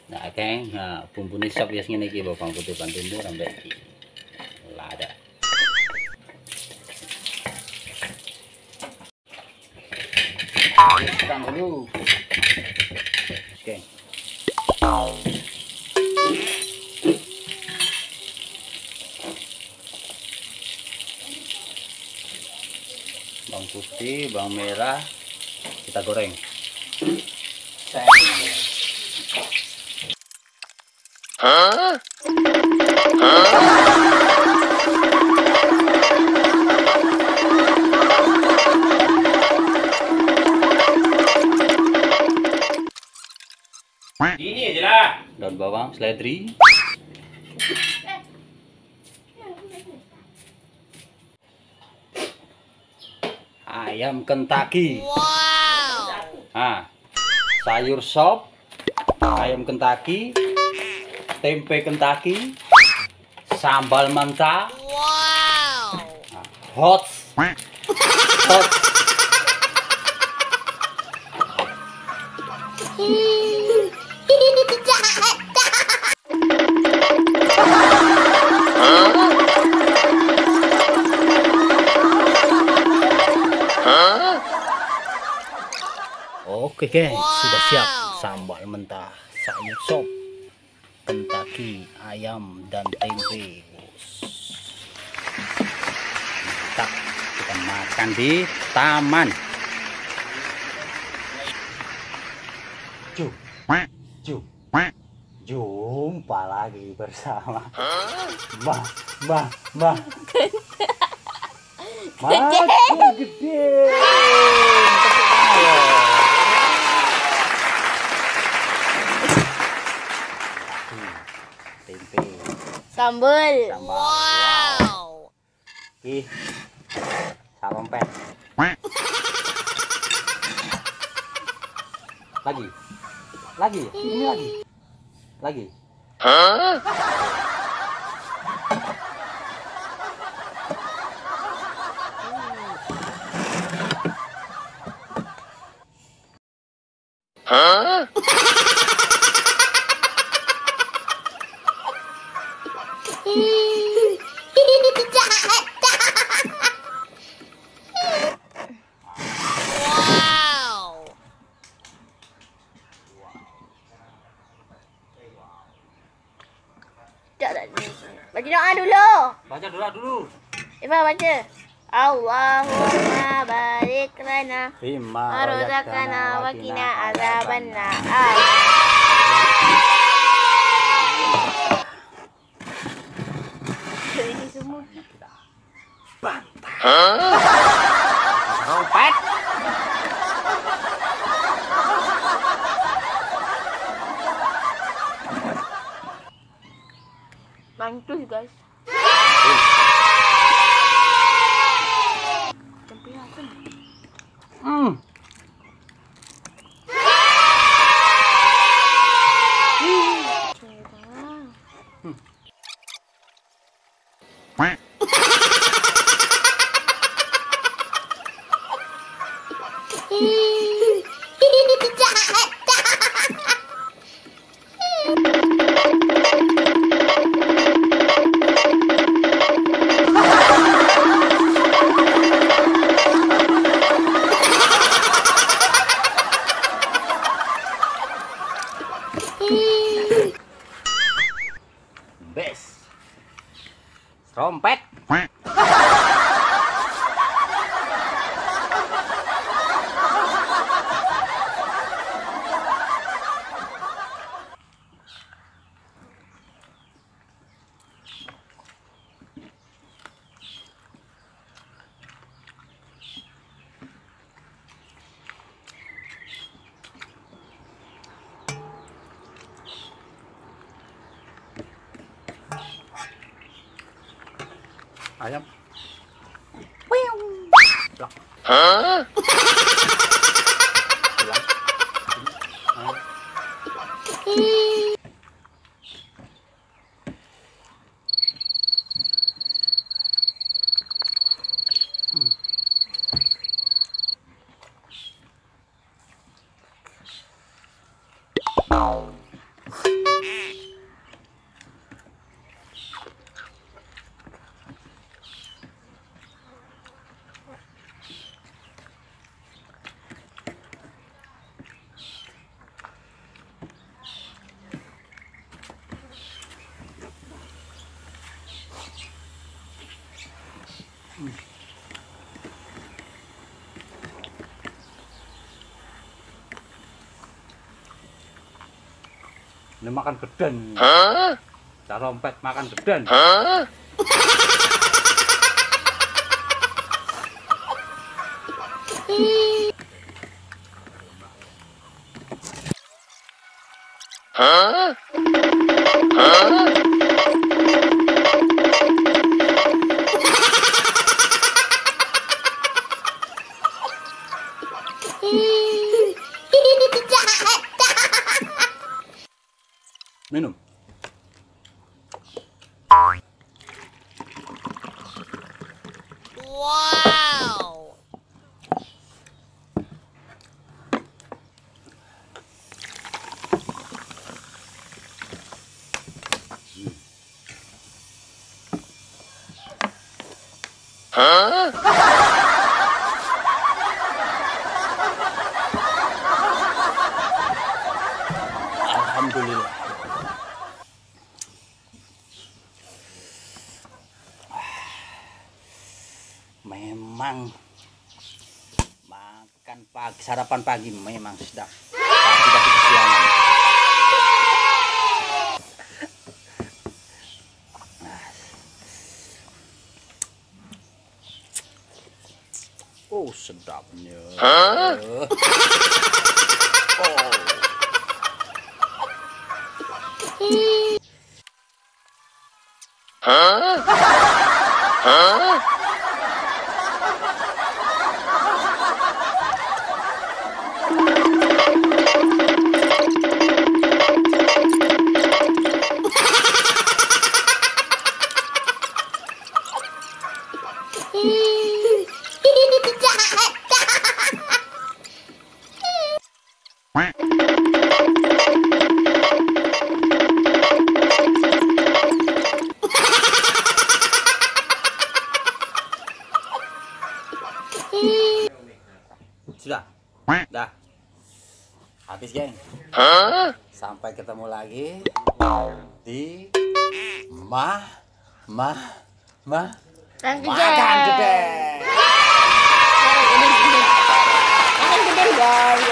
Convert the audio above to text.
Nah, geng, nah bumbune sop ya ngene iki Bang Putih bantumu sampai lada. Sekarang dulu. Oke. Bawang putih, bawang merah kita goreng. Ini aja lah. Daun bawang, seledri. Ayam Kentaki. Wow. Nah, sayur sop, ayam Kentaki, tempe Kentaki, sambal mentah. Wow. Nah, hot. Oke geng, sudah siap sambal mentah, sayur sop, Kentaki, ayam dan tempe. Mantap, kita makan di taman. Jumpa lagi bersama Mbah Makin gede. Tempe Sambal. Wow. Ih, sarompet. Lagi, ini lagi. Wow. Baca doa dulu. Baca doa dulu. Ifa baca. Allahumma barik lana Bima warzaqna wa qina azabannar. Ini semua. Sarompet. Mantul guys. Tempe apa nih? Bes. Trompet. ayam. Hah? Ini makan gedhen. Hah? Sarompet makan gedhen. Hah? Hah? Hah? Minum. Wow. Hah? Alhamdulillah. Memang makan pagi, sarapan pagi memang sedap. Tidak kesiangan. Oh, sedapnya. Hah? Oh. Hah? Hah? Sudah. Dah. Habis, geng. Hah? Sampai ketemu lagi di makan Makan gede. gede guys.